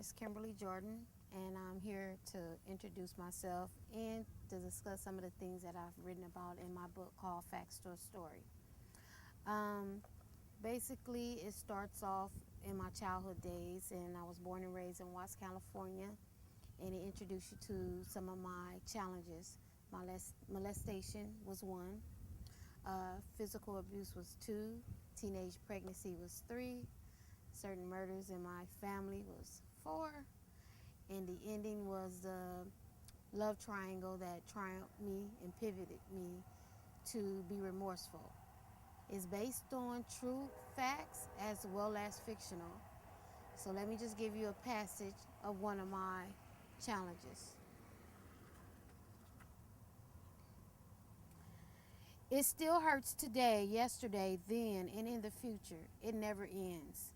is Kimberly Jordan, and I'm here to introduce myself and to discuss some of the things that I've written about in my book called Fictional Story. Um, Basically, it starts off in my childhood days, and I was born and raised in Watts, California, and it introduced you to some of my challenges. Molestation was one, physical abuse was two, teenage pregnancy was three, certain murders in my family was four, and the ending was the love triangle that triumphed me and pivoted me to be remorseful. It's based on true facts as well as fictional. So let me just give you a passage of one of my challenges. It still hurts today, yesterday, then, and in the future. It never ends.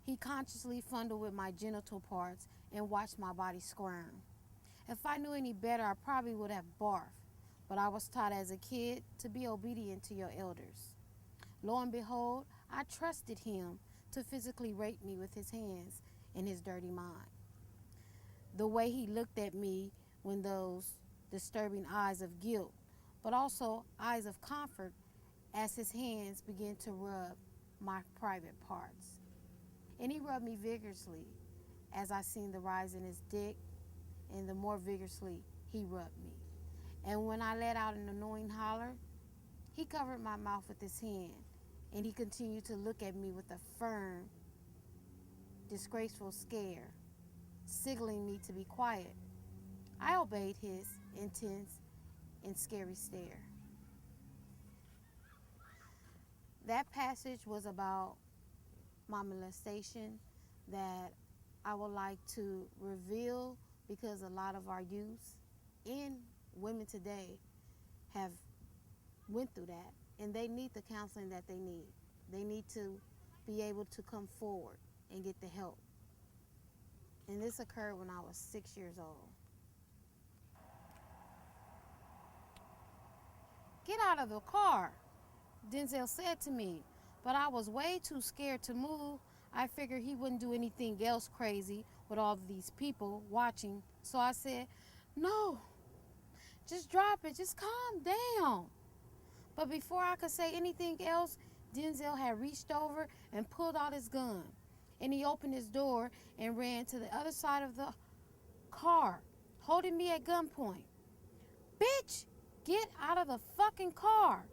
He consciously fondled with my genital parts and watched my body squirm. If I knew any better, I probably would have barfed, but I was taught as a kid to be obedient to your elders. Lo and behold, I trusted him to physically rape me with his hands and his dirty mind. The way he looked at me when those disturbing eyes of guilt, but also eyes of comfort as his hands began to rub my private parts. And he rubbed me vigorously as I seen the rise in his dick, and the more vigorously he rubbed me. And when I let out an annoying holler, he covered my mouth with his hand, and he continued to look at me with a firm, disgraceful stare, signaling me to be quiet. I obeyed his intense and scary stare. That passage was about my molestation that I would like to reveal because a lot of our youth and women today have went through that, and they need the counseling that they need. They need to be able to come forward and get the help. And this occurred when I was 6 years old. "Get out of the car," Denzel said to me, but I was way too scared to move. I figured he wouldn't do anything else crazy with all of these people watching. So I said, "No, just drop it, just calm down." But before I could say anything else, Denzel had reached over and pulled out his gun. And he opened his door and ran to the other side of the car, holding me at gunpoint. "Bitch, get out of the fucking car."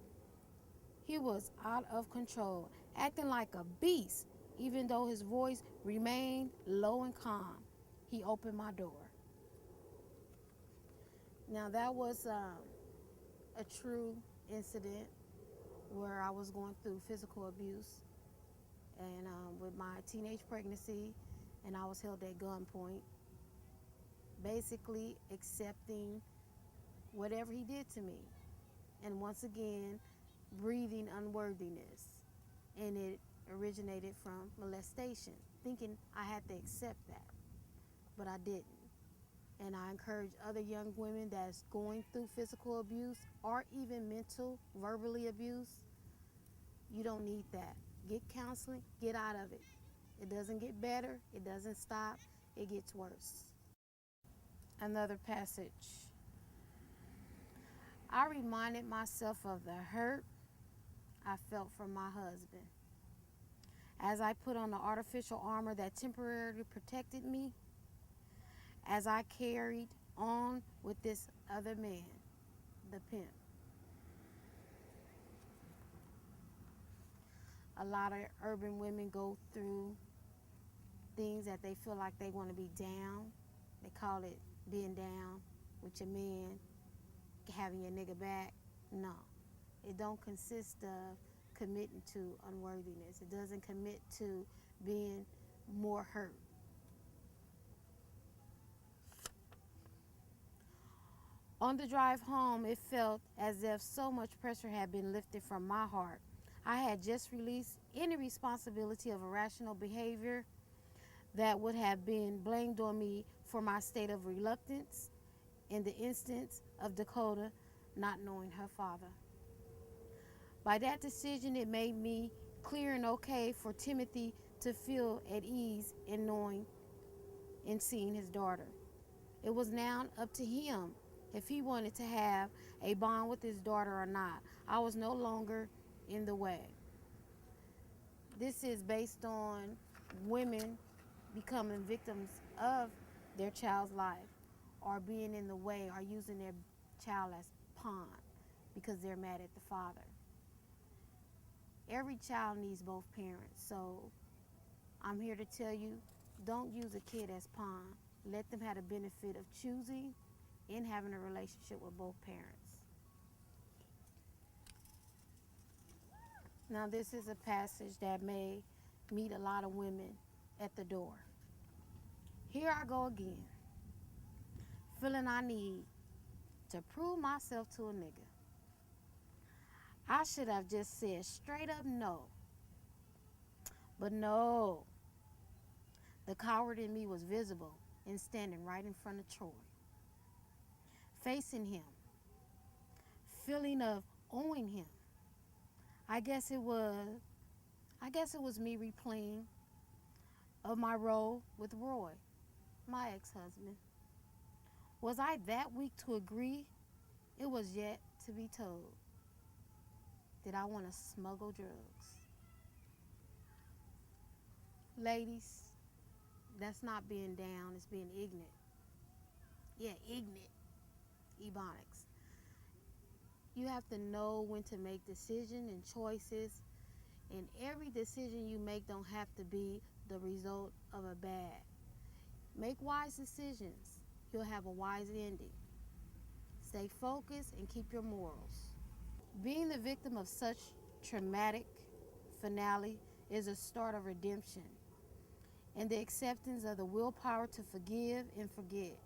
He was out of control, acting like a beast, even though his voice remained low and calm. He opened my door. Now that was a true incident where I was going through physical abuse and with my teenage pregnancy, and I was held at gunpoint, basically accepting whatever he did to me. And once again, breathing unworthiness. And it originated from molestation, thinking I had to accept that, but I didn't. And I encourage other young women that's going through physical abuse or even mental, verbally abuse, you don't need that. Get counseling, get out of it. It doesn't get better, it doesn't stop, it gets worse. Another passage. I reminded myself of the hurt I felt from my husband. As I put on the artificial armor that temporarily protected me, as I carried on with this other man, the pimp. A lot of urban women go through things that they feel like they want to be down. They call it being down with your man, having your nigga back. No, it don't consist of committing to unworthiness. It doesn't commit to being more hurt. On the drive home, it felt as if so much pressure had been lifted from my heart. I had just released any responsibility of irrational behavior that would have been blamed on me for my state of reluctance in the instance of Dakota not knowing her father. By that decision, it made me clear and okay for Timothy to feel at ease in knowing in seeing his daughter. It was now up to him if he wanted to have a bond with his daughter or not. I was no longer in the way. This is based on women becoming victims of their child's life, or being in the way, or using their child as pawn because they're mad at the father. Every child needs both parents, so I'm here to tell you, don't use a kid as pawn. Let them have the benefit of choosing and having a relationship with both parents. Now, this is a passage that may meet a lot of women at the door. Here I go again, feeling I need to prove myself to a nigga. I should have just said straight up no. But no, the coward in me was visible and standing right in front of Troy, facing him, feeling of owing him. I guess it was me replaying of my role with Roy, my ex-husband. Was I that weak to agree? It was yet to be told. Did I want to smuggle drugs? Ladies, that's not being down, it's being ignorant. Yeah, ignorant. Ebonics. You have to know when to make decisions and choices, and every decision you make don't have to be the result of a bad. Make wise decisions. You'll have a wise ending. Stay focused and keep your morals. Being the victim of such traumatic finale is a start of redemption and the acceptance of the willpower to forgive and forget.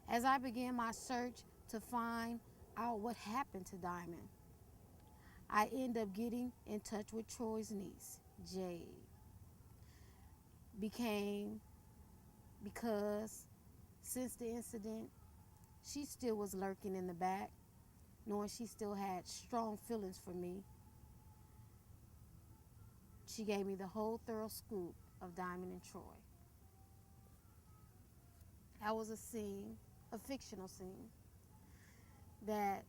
As I began my search to find out what happened to Diamond, I end up getting in touch with Troy's niece, Jade. Because since the incident, she still was lurking in the back, knowing she still had strong feelings for me. She gave me the whole thorough scoop of Diamond and Troy. That was a scene, a fictional scene, that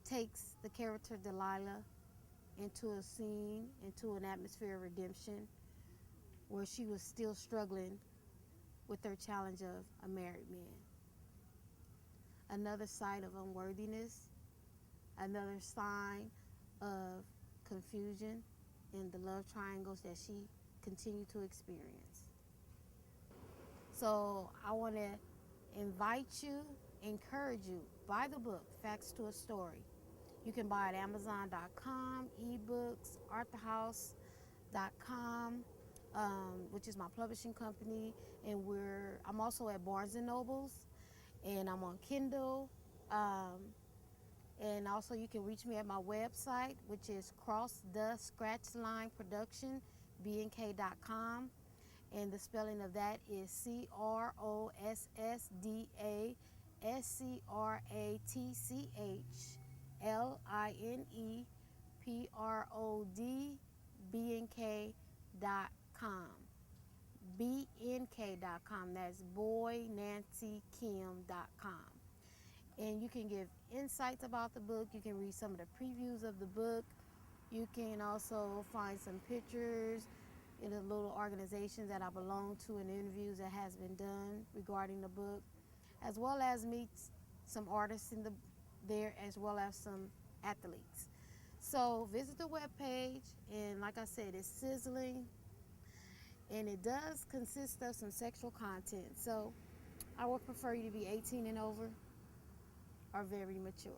takes the character Delilah into a scene, into an atmosphere of redemption, where she was still struggling with her challenge of a married man. Another side of unworthiness, another sign of confusion in the love triangles that she continued to experience. So I want to invite you, encourage you, buy the book, Facts to a Story. You can buy it at Amazon.com, ebooks, artthehouse.com, which is my publishing company, and I'm also at Barnes and Nobles, and I'm on Kindle, and also you can reach me at my website, which is Cross the Scratch Line Production, bnk.com, and the spelling of that is CrossDaScratchLineProdBNK.com. BNK.com. That's BoyNancyKim.com. And you can give insights about the book. You can read some of the previews of the book. You can also find some pictures in the little organizations that I belong to and interviews that has been done regarding the book, as well as meet some artists there, as well as some athletes. So visit the webpage, and like I said, it's sizzling, and it does consist of some sexual content. So I would prefer you to be 18 and over, or very mature.